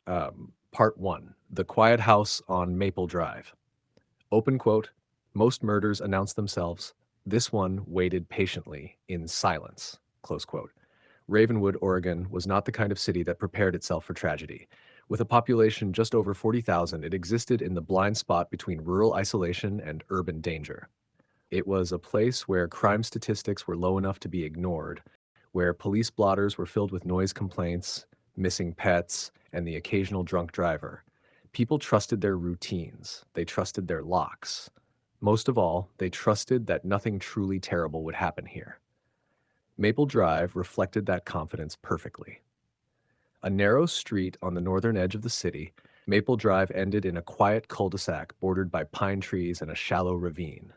Part 1. The Quiet House on Maple Drive. Open quote. Most murders announce themselves. This one waited patiently in silence. Close quote. Ravenwood, Oregon was not the kind of city that prepared itself for tragedy. With a population just over 40,000, it existed in the blind spot between rural isolation and urban danger. It was a place where crime statistics were low enough to be ignored, where police blotters were filled with noise complaints, missing pets, and the occasional drunk driver. People trusted their routines. They trusted their locks. Most of all, they trusted that nothing truly terrible would happen here. Maple Drive reflected that confidence perfectly. A narrow street on the northern edge of the city, Maple Drive ended in a quiet cul-de-sac bordered by pine trees and a shallow ravine.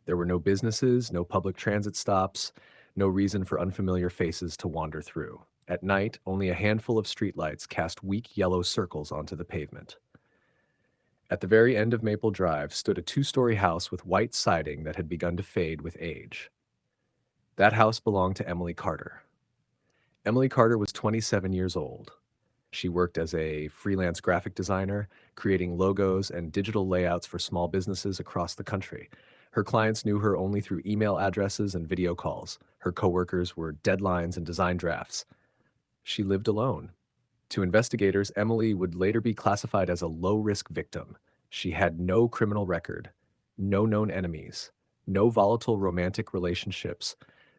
There were no businesses, no public transit stops, no reason for unfamiliar faces to wander through. At night, only a handful of streetlights cast weak yellow circles onto the pavement. At the very end of Maple Drive stood a two-story house with white siding that had begun to fade with age. That house belonged to Emily Carter. Emily Carter was 27 years old. She worked as a freelance graphic designer, creating logos and digital layouts for small businesses across the country. Her clients knew her only through email addresses and video calls. Her coworkers were deadlines and design drafts. She lived alone. To investigators, Emily would later be classified as a low-risk victim. She had no criminal record, no known enemies, no volatile romantic relationships,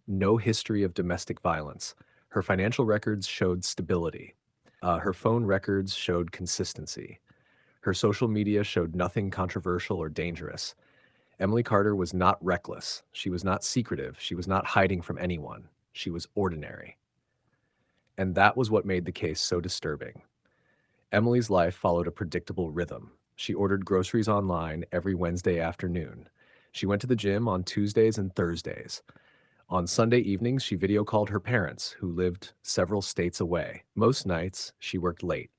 no history of domestic violence. Her financial records showed stability. Her phone records showed consistency. Her social media showed nothing controversial or dangerous. Emily Carter was not reckless. She was not secretive. She was not hiding from anyone. She was ordinary. And that was what made the case so disturbing. Emily's life followed a predictable rhythm. She ordered groceries online every Wednesday afternoon. She went to the gym on Tuesdays and Thursdays. On Sunday evenings, she video called her parents, who lived several states away. Most nights, she worked late.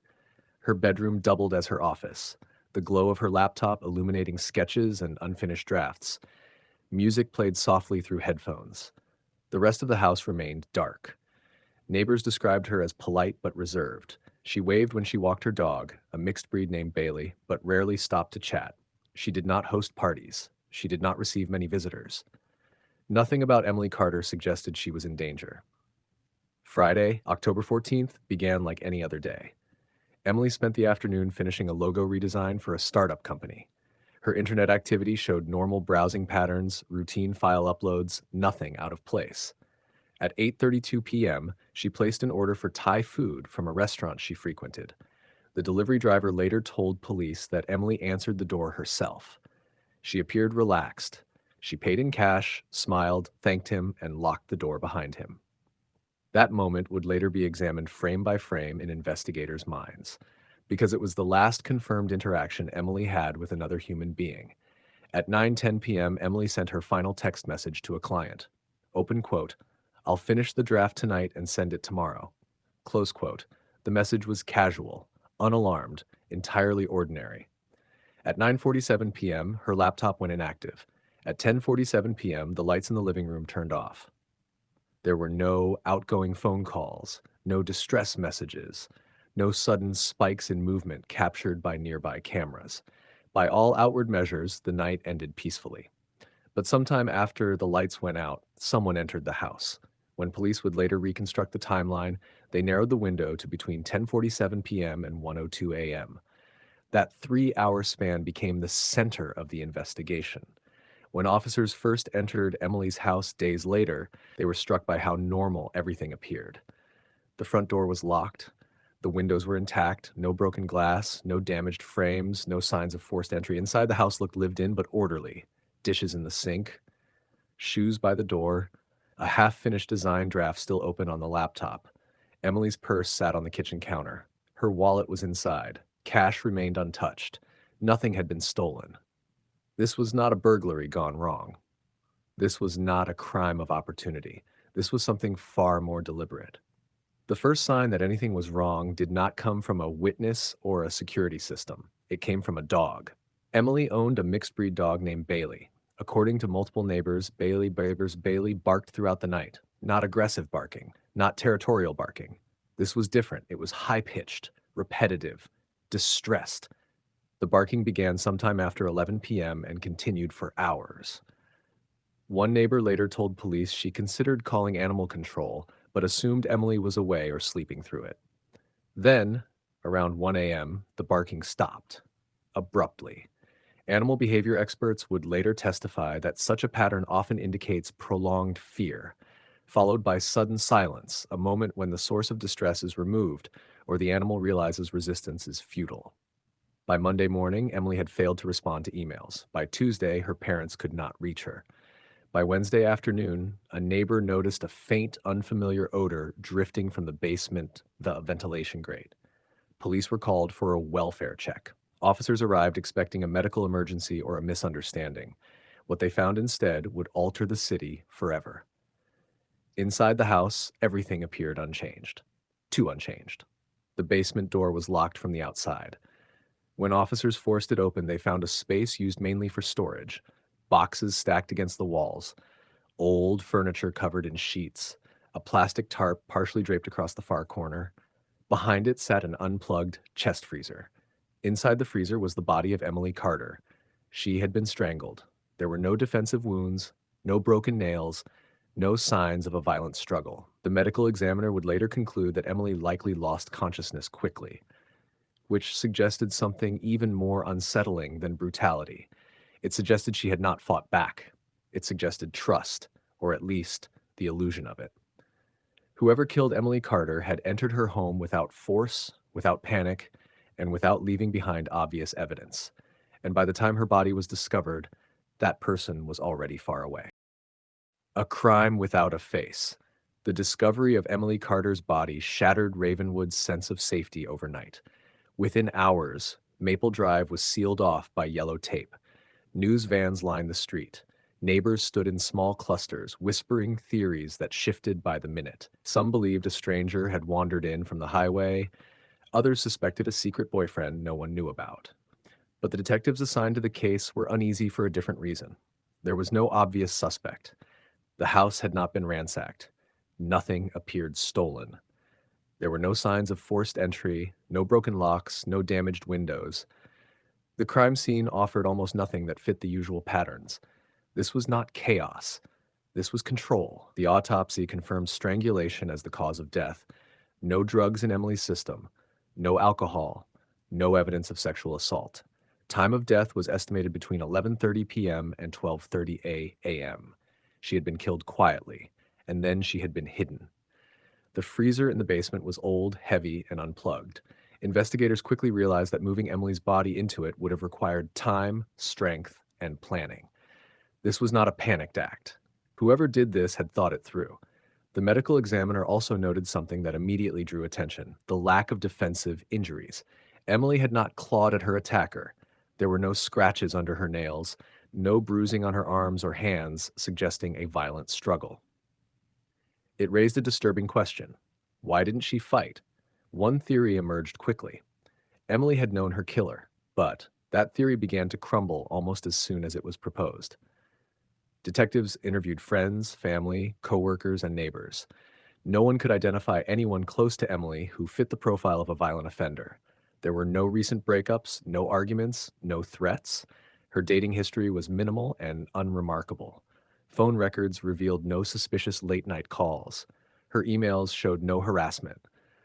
Her bedroom doubled as her office, the glow of her laptop illuminating sketches and unfinished drafts. Music played softly through headphones. The rest of the house remained dark. Neighbors described her as polite but reserved. She waved when she walked her dog, a mixed breed named Bailey, but rarely stopped to chat. She did not host parties. She did not receive many visitors. Nothing about Emily Carter suggested she was in danger. Friday, October 14th, began like any other day. Emily spent the afternoon finishing a logo redesign for a startup company. Her internet activity showed normal browsing patterns, routine file uploads, nothing out of place. At 8:32 p.m., she placed an order for Thai food from a restaurant she frequented. The delivery driver later told police that Emily answered the door herself. She appeared relaxed. She paid in cash, smiled, thanked him, and locked the door behind him. That moment would later be examined frame by frame in investigators' minds, because it was the last confirmed interaction Emily had with another human being. At 9:10 p.m., Emily sent her final text message to a client. Open quote, "I'll finish the draft tonight and send it tomorrow." Close quote. The message was casual, unalarmed, entirely ordinary. At 9:47 p.m., her laptop went inactive. At 10:47 p.m., the lights in the living room turned off. There were no outgoing phone calls, no distress messages, no sudden spikes in movement captured by nearby cameras. By all outward measures, the night ended peacefully. But sometime after the lights went out, someone entered the house. When police would later reconstruct the timeline, they narrowed the window to between 10:47 p.m. and 1:02 a.m. That 3-hour span became the center of the investigation. When officers first entered Emily's house days later, they were struck by how normal everything appeared. The front door was locked. The windows were intact, no broken glass, no damaged frames, no signs of forced entry. Inside, the house looked lived in but orderly. Dishes in the sink, shoes by the door, a half-finished design draft still open on the laptop. Emily's purse sat on the kitchen counter. Her wallet was inside. Cash remained untouched. Nothing had been stolen. This was not a burglary gone wrong. This was not a crime of opportunity. This was something far more deliberate. The first sign that anything was wrong did not come from a witness or a security system. It came from a dog. Emily owned a mixed-breed dog named Bailey. According to multiple neighbors, Bailey barked throughout the night. Not aggressive barking, not territorial barking. This was different. It was high-pitched, repetitive, distressed. The barking began sometime after 11 p.m. and continued for hours. One neighbor later told police she considered calling animal control, but assumed Emily was away or sleeping through it. Then, around 1 a.m., the barking stopped, abruptly. Animal behavior experts would later testify that such a pattern often indicates prolonged fear, followed by sudden silence, a moment when the source of distress is removed or the animal realizes resistance is futile. By Monday morning, Emily had failed to respond to emails. By Tuesday, her parents could not reach her. By Wednesday afternoon, a neighbor noticed a faint, unfamiliar odor drifting from the basement, the ventilation grate. Police were called for a welfare check. Officers arrived expecting a medical emergency or a misunderstanding. What they found instead would alter the city forever. Inside the house, everything appeared unchanged. Too unchanged. The basement door was locked from the outside. When officers forced it open, they found a space used mainly for storage, boxes stacked against the walls, old furniture covered in sheets, a plastic tarp partially draped across the far corner. Behind it sat an unplugged chest freezer. Inside the freezer was the body of Emily Carter. She had been strangled. There were no defensive wounds, no broken nails, no signs of a violent struggle. The medical examiner would later conclude that Emily likely lost consciousness quickly, which suggested something even more unsettling than brutality. It suggested she had not fought back. It suggested trust, or at least the illusion of it. Whoever killed Emily Carter had entered her home without force, without panic, and without leaving behind obvious evidence. And by the time her body was discovered, that person was already far away. A crime without a face. The discovery of Emily Carter's body shattered Ravenwood's sense of safety overnight. Within hours, Maple Drive was sealed off by yellow tape. News vans lined the street. Neighbors stood in small clusters, whispering theories that shifted by the minute. Some believed a stranger had wandered in from the highway. Others suspected a secret boyfriend no one knew about. But the detectives assigned to the case were uneasy for a different reason. There was no obvious suspect. The house had not been ransacked. Nothing appeared stolen. There were no signs of forced entry, no broken locks, no damaged windows. The crime scene offered almost nothing that fit the usual patterns. This was not chaos. This was control. The autopsy confirmed strangulation as the cause of death. No drugs in Emily's system. No alcohol. No evidence of sexual assault. Time of death was estimated between 11:30 p.m. and 12:30 a.m. She had been killed quietly, and then she had been hidden. The freezer in the basement was old, heavy, and unplugged. Investigators quickly realized that moving Emily's body into it would have required time, strength, and planning. This was not a panicked act. Whoever did this had thought it through. The medical examiner also noted something that immediately drew attention: the lack of defensive injuries. Emily had not clawed at her attacker. There were no scratches under her nails, no bruising on her arms or hands, suggesting a violent struggle. It raised a disturbing question. Why didn't she fight? One theory emerged quickly. Emily had known her killer, but that theory began to crumble almost as soon as it was proposed. Detectives interviewed friends, family, coworkers, and neighbors. No one could identify anyone close to Emily who fit the profile of a violent offender. There were no recent breakups, no arguments, no threats. Her dating history was minimal and unremarkable. Phone records revealed no suspicious late-night calls. Her emails showed no harassment.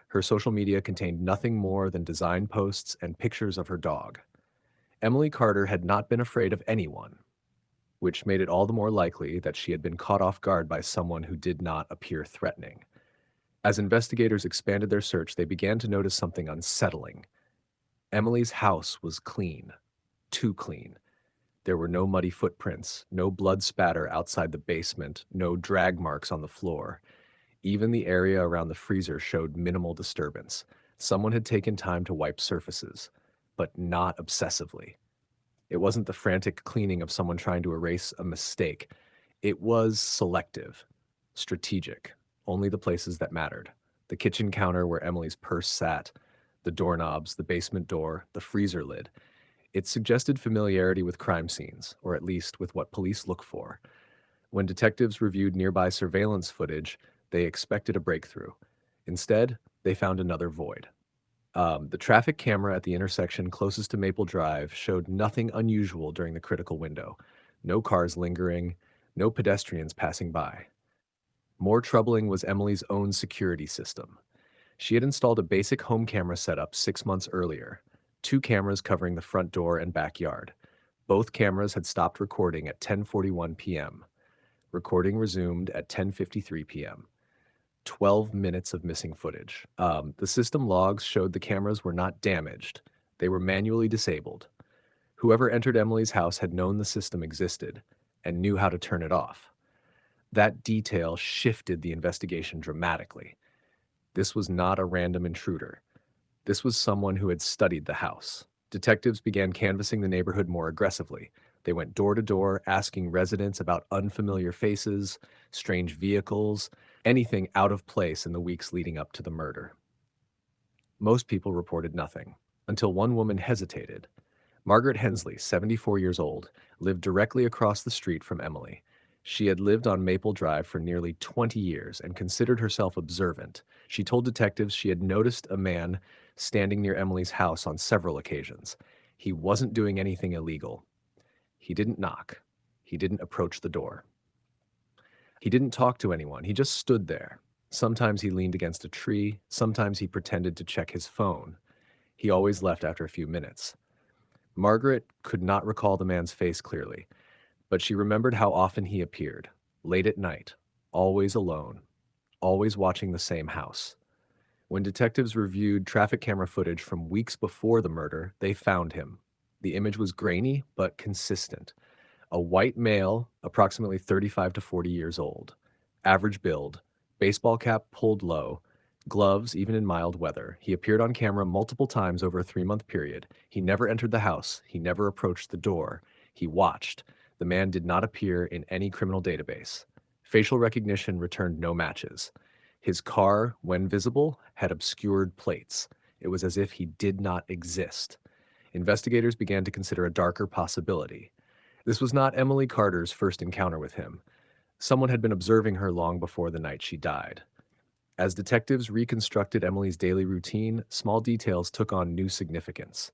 Her social media contained nothing more than design posts and pictures of her dog. Emily Carter had not been afraid of anyone, which made it all the more likely that she had been caught off guard by someone who did not appear threatening. As investigators expanded their search, they began to notice something unsettling. Emily's house was clean, too clean. There were no muddy footprints, no blood spatter outside the basement, no drag marks on the floor. Even the area around the freezer showed minimal disturbance. Someone had taken time to wipe surfaces, but not obsessively. It wasn't the frantic cleaning of someone trying to erase a mistake. It was selective, strategic, only the places that mattered. The kitchen counter where Emily's purse sat, the doorknobs, the basement door, the freezer lid. It suggested familiarity with crime scenes, or at least with what police look for. When detectives reviewed nearby surveillance footage, they expected a breakthrough. Instead, they found another void. The traffic camera at the intersection closest to Maple Drive showed nothing unusual during the critical window. No cars lingering, no pedestrians passing by. More troubling was Emily's own security system. She had installed a basic home camera setup 6 months earlier, two cameras covering the front door and backyard. Both cameras had stopped recording at 10:41 p.m. Recording resumed at 10:53 p.m. 12 minutes of missing footage. The system logs showed the cameras were not damaged. They were manually disabled. Whoever entered Emily's house had known the system existed and knew how to turn it off. That detail shifted the investigation dramatically. This was not a random intruder. This was someone who had studied the house. Detectives began canvassing the neighborhood more aggressively. They went door to door, asking residents about unfamiliar faces, strange vehicles, anything out of place in the weeks leading up to the murder. Most people reported nothing, until one woman hesitated. Margaret Hensley, 74 years old, lived directly across the street from Emily. She had lived on Maple Drive for nearly 20 years and considered herself observant. She told detectives she had noticed a man standing near Emily's house on several occasions. He wasn't doing anything illegal. He didn't knock. He didn't approach the door. He didn't talk to anyone. He just stood there. Sometimes he leaned against a tree. Sometimes he pretended to check his phone. He always left after a few minutes. Margaret could not recall the man's face clearly, but she remembered how often he appeared, late at night, always alone, always watching the same house. When detectives reviewed traffic camera footage from weeks before the murder, they found him. The image was grainy but consistent. A white male, approximately 35 to 40 years old, average build, baseball cap pulled low, gloves even in mild weather. He appeared on camera multiple times over a 3-month period. He never entered the house. He never approached the door. He watched. The man did not appear in any criminal database. Facial recognition returned no matches. His car, when visible, had obscured plates. It was as if he did not exist. Investigators began to consider a darker possibility. This was not Emily Carter's first encounter with him. Someone had been observing her long before the night she died. As detectives reconstructed Emily's daily routine, small details took on new significance.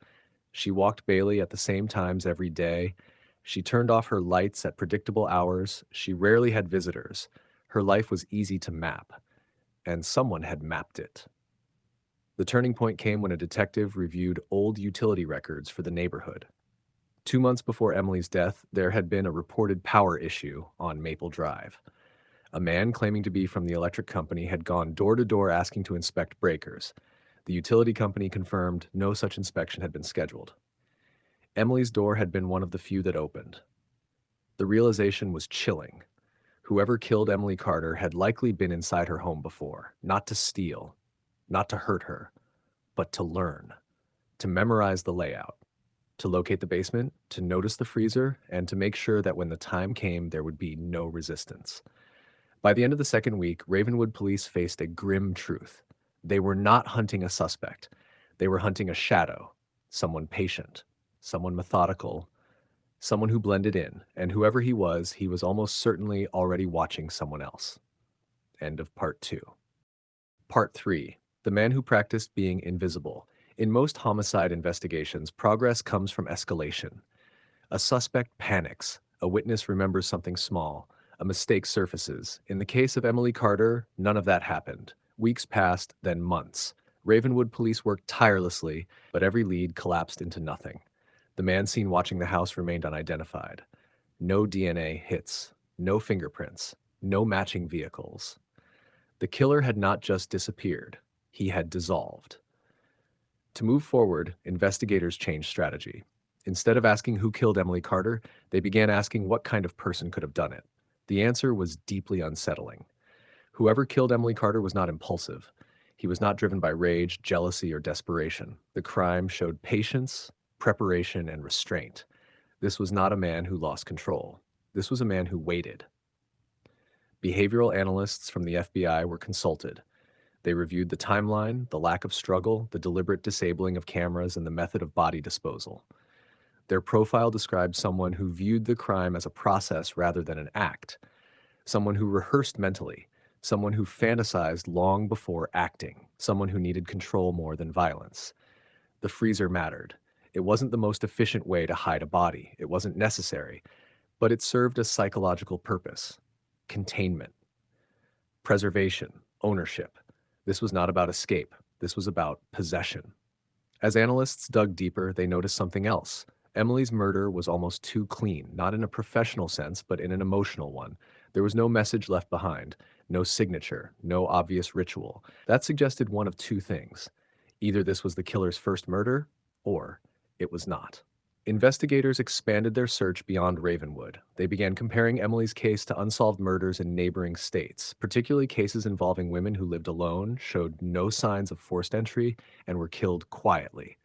She walked Bailey at the same times every day. She turned off her lights at predictable hours. She rarely had visitors. Her life was easy to map, and someone had mapped it. The turning point came when a detective reviewed old utility records for the neighborhood. 2 months before Emily's death, there had been a reported power issue on Maple Drive. A man claiming to be from the electric company had gone door to door asking to inspect breakers. The utility company confirmed no such inspection had been scheduled. Emily's door had been one of the few that opened. The realization was chilling. Whoever killed Emily Carter had likely been inside her home before, not to steal, not to hurt her, but to learn, to memorize the layout, to locate the basement, to notice the freezer, and to make sure that when the time came, there would be no resistance. By the end of the second week, Ravenwood police faced a grim truth. They were not hunting a suspect. They were hunting a shadow, someone patient, someone methodical, someone who blended in, and whoever he was almost certainly already watching someone else. End of part 2. Part 3. The man who practiced being invisible. In most homicide investigations, progress comes from escalation. A suspect panics. A witness remembers something small. A mistake surfaces. In the case of Emily Carter, none of that happened. Weeks passed, then months. Ravenwood police worked tirelessly, but every lead collapsed into nothing. The man seen watching the house remained unidentified. No DNA hits, no fingerprints, no matching vehicles. The killer had not just disappeared, he had dissolved. To move forward, investigators changed strategy. Instead of asking who killed Emily Carter, they began asking what kind of person could have done it. The answer was deeply unsettling. Whoever killed Emily Carter was not impulsive. He was not driven by rage, jealousy, or desperation. The crime showed patience, preparation, and restraint. This was not a man who lost control. This was a man who waited. Behavioral analysts from the FBI were consulted. They reviewed the timeline, the lack of struggle, the deliberate disabling of cameras, and the method of body disposal. Their profile described someone who viewed the crime as a process rather than an act, someone who rehearsed mentally, someone who fantasized long before acting, someone who needed control more than violence. The freezer mattered. It wasn't the most efficient way to hide a body, it wasn't necessary, but it served a psychological purpose: containment, preservation, ownership. This was not about escape, this was about possession. As analysts dug deeper, they noticed something else. Emily's murder was almost too clean, not in a professional sense, but in an emotional one. There was no message left behind, no signature, no obvious ritual. That suggested one of two things. Either this was the killer's first murder, or it was not. Investigators expanded their search beyond Ravenwood. They began comparing Emily's case to unsolved murders in neighboring states, particularly cases involving women who lived alone, showed no signs of forced entry, and were killed quietly.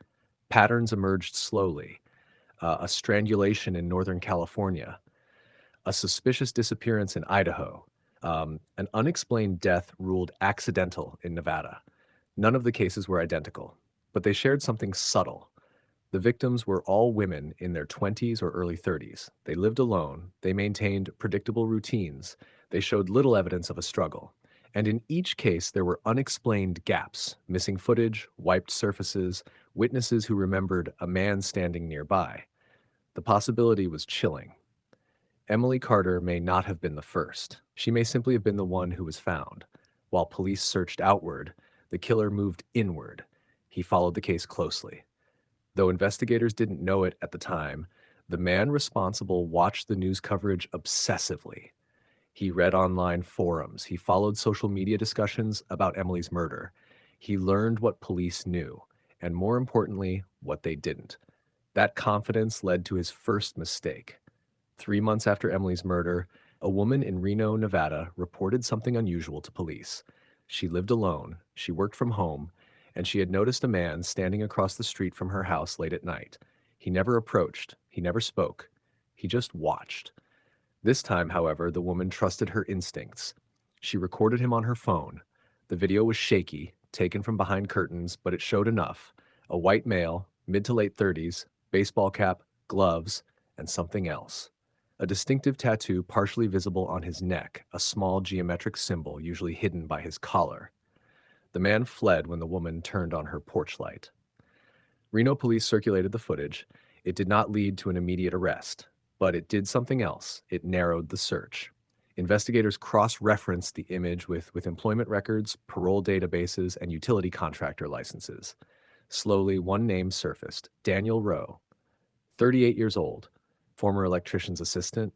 Patterns emerged slowly. A strangulation in Northern California, a suspicious disappearance in Idaho, an unexplained death ruled accidental in Nevada. None of the cases were identical, but they shared something subtle. The victims were all women in their 20s or early 30s. They lived alone, they maintained predictable routines, they showed little evidence of a struggle. And in each case, there were unexplained gaps: missing footage, wiped surfaces, witnesses who remembered a man standing nearby. The possibility was chilling. Emily Carter may not have been the first. She may simply have been the one who was found. While police searched outward, the killer moved inward. He followed the case closely. Though investigators didn't know it at the time, the man responsible watched the news coverage obsessively. He read online forums, he followed social media discussions about Emily's murder. He learned what police knew, and more importantly, what they didn't. That confidence led to his first mistake. 3 months after Emily's murder, a woman in Reno, Nevada, reported something unusual to police. She lived alone, she worked from home, and she had noticed a man standing across the street from her house late at night. He never approached, he never spoke, he just watched. This time, however, the woman trusted her instincts. She recorded him on her phone. The video was shaky, taken from behind curtains, but it showed enough. A white male, mid to late 30s, baseball cap, gloves, and something else. A distinctive tattoo partially visible on his neck, a small geometric symbol usually hidden by his collar. The man fled when the woman turned on her porch light. Reno police circulated the footage. It did not lead to an immediate arrest, but it did something else. It narrowed the search. Investigators cross-referenced the image with employment records, parole databases, and utility contractor licenses. Slowly, one name surfaced: Daniel Rowe, 38 years old, former electrician's assistant,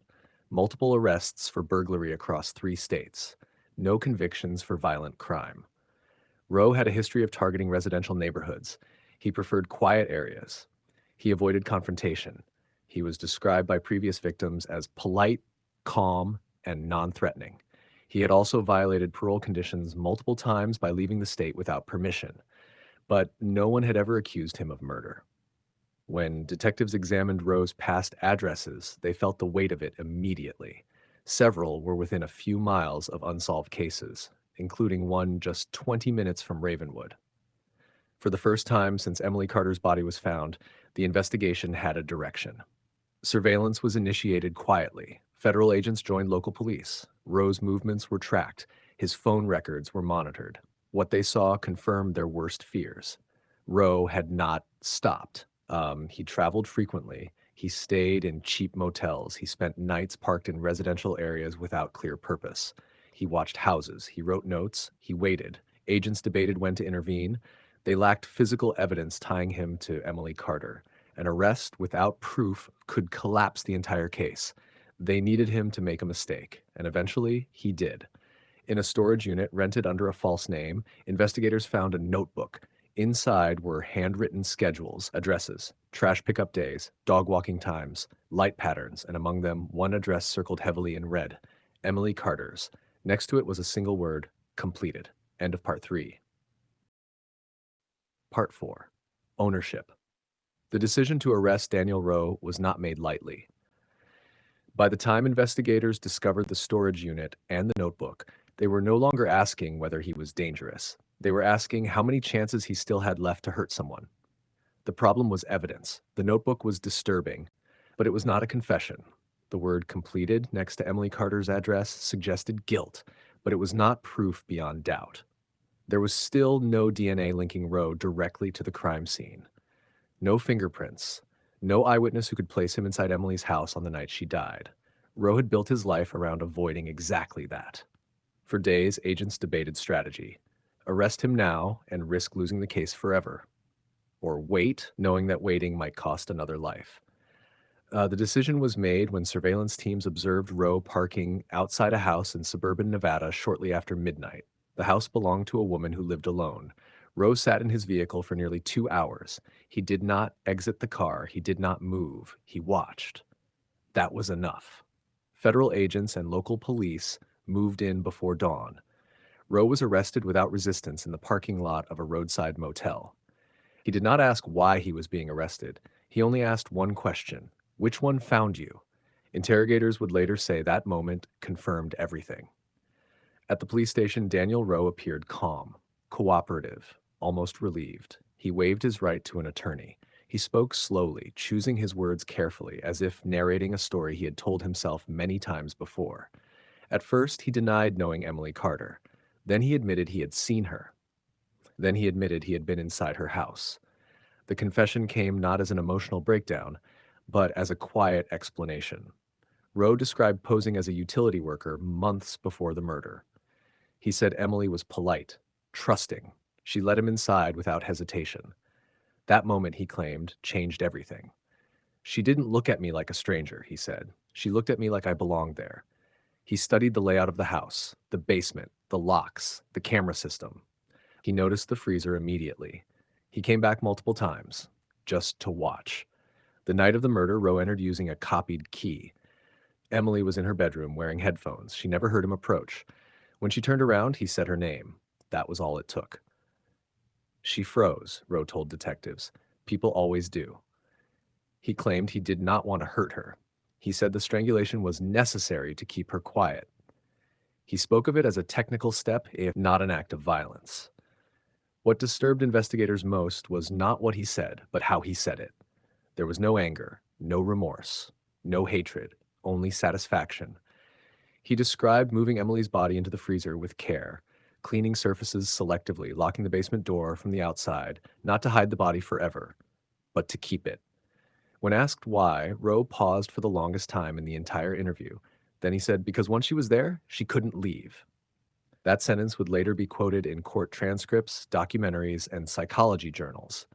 multiple arrests for burglary across 3 states, no convictions for violent crime. Rowe had a history of targeting residential neighborhoods. He preferred quiet areas. He avoided confrontation. He was described by previous victims as polite, calm, and non-threatening. He had also violated parole conditions multiple times by leaving the state without permission, but no one had ever accused him of murder. When detectives examined Rowe's past addresses, they felt the weight of it immediately. Several were within a few miles of unsolved cases, including one just 20 minutes from Ravenwood. For the first time since Emily Carter's body was found, the investigation had a direction. Surveillance was initiated quietly. Federal agents joined local police. Rowe's movements were tracked. His phone records were monitored. What they saw confirmed their worst fears. Rowe had not stopped. He traveled frequently. He stayed in cheap motels. He spent nights parked in residential areas without clear purpose. He watched houses. He wrote notes. He waited. Agents debated when to intervene. They lacked physical evidence tying him to Emily Carter. An arrest without proof could collapse the entire case. They needed him to make a mistake, and eventually he did. In a storage unit rented under a false name, investigators found a notebook. Inside were handwritten schedules, addresses, trash pickup days, dog walking times, light patterns, and among them, one address circled heavily in red: Emily Carter's. Next to it was a single word: completed. End of part 3. Part 4. Ownership. The decision to arrest Daniel Rowe was not made lightly. By the time investigators discovered the storage unit and the notebook, they were no longer asking whether he was dangerous. They were asking how many chances he still had left to hurt someone. The problem was evidence. The notebook was disturbing, but it was not a confession. The word completed next to Emily Carter's address suggested guilt. but it was not proof beyond doubt. There was still no DNA linking Rowe directly to the crime scene. No fingerprints. No eyewitness who could place him inside Emily's house on the night she died. Rowe had built his life around avoiding exactly that. For days, agents debated strategy. Arrest him now and risk losing the case forever. Or wait, knowing that waiting might cost another life. The decision was made when surveillance teams observed Rowe parking outside a house in suburban Nevada shortly after midnight. The house belonged to a woman who lived alone. Rowe sat in his vehicle for nearly 2 hours. He did not exit the car. He did not move. He watched. That was enough. Federal agents and local police moved in before dawn. Rowe was arrested without resistance in the parking lot of a roadside motel. He did not ask why he was being arrested. He only asked one question: which one found you? Interrogators would later say that moment confirmed everything. At the police station, Daniel Rowe appeared calm, cooperative, almost relieved. He waived his right to an attorney. He spoke slowly, choosing his words carefully, as if narrating a story he had told himself many times before. At first, he denied knowing Emily Carter. Then he admitted he had seen her. Then he admitted he had been inside her house. The confession came not as an emotional breakdown, but as a quiet explanation. Rowe described posing as a utility worker months before the murder. He said Emily was polite, trusting. She let him inside without hesitation. That moment, he claimed, changed everything. She didn't look at me like a stranger, he said. She looked at me like I belonged there. He studied the layout of the house, the basement, the locks, the camera system. He noticed the freezer immediately. He came back multiple times, just to watch. The night of the murder, Rowe entered using a copied key. Emily was in her bedroom wearing headphones. She never heard him approach. When she turned around, he said her name. That was all it took. She froze, Rowe told detectives. People always do. He claimed he did not want to hurt her. He said the strangulation was necessary to keep her quiet. He spoke of it as a technical step, if not an act of violence. What disturbed investigators most was not what he said, but how he said it. There was no anger, no remorse, no hatred, only satisfaction. He described moving Emily's body into the freezer with care, cleaning surfaces selectively, locking the basement door from the outside, not to hide the body forever, but to keep it. When asked why, Rowe paused for the longest time in the entire interview. Then he said, because once she was there, she couldn't leave. That sentence would later be quoted in court transcripts, documentaries, and psychology journals,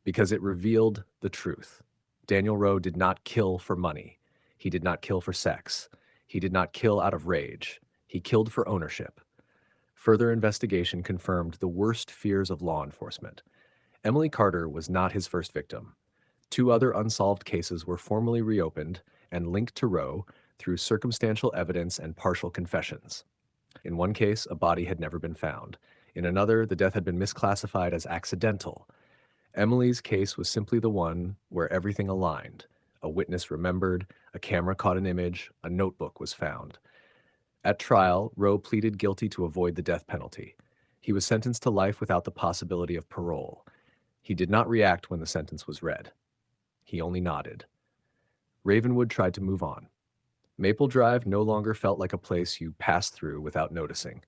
because it revealed the truth. Daniel Rowe did not kill for money. He did not kill for sex. He did not kill out of rage. He killed for ownership. Further investigation confirmed the worst fears of law enforcement. Emily Carter was not his first victim. 2 other unsolved cases were formally reopened and linked to Rowe through circumstantial evidence and partial confessions. In one case, a body had never been found. In another, the death had been misclassified as accidental. Emily's case was simply the one where everything aligned. A witness remembered, a camera caught an image, a notebook was found. At trial, Rowe pleaded guilty to avoid the death penalty. He was sentenced to life without the possibility of parole. He did not react when the sentence was read. He only nodded. Ravenwood tried to move on. Maple Drive no longer felt like a place you passed through without noticing.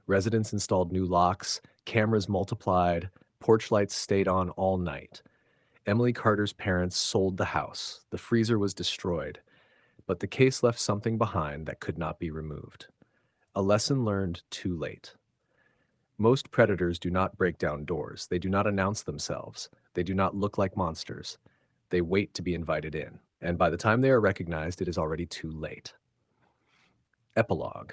Residents installed new locks, cameras multiplied, porch lights stayed on all night. Emily Carter's parents sold the house. The freezer was destroyed. But the case left something behind that could not be removed. A lesson learned too late. Most predators do not break down doors. They do not announce themselves. They do not look like monsters. They wait to be invited in. And by the time they are recognized, it is already too late. Epilogue.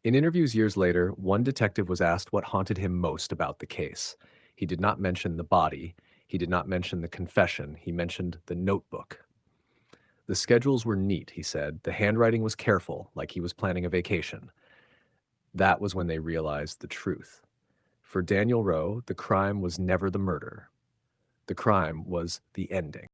In interviews years later, one detective was asked what haunted him most about the case. He did not mention the body. He did not mention the confession. He mentioned the notebook. The schedules were neat, he said. The handwriting was careful, like he was planning a vacation. That was when they realized the truth. For Daniel Rowe, the crime was never the murder. The crime was the ending.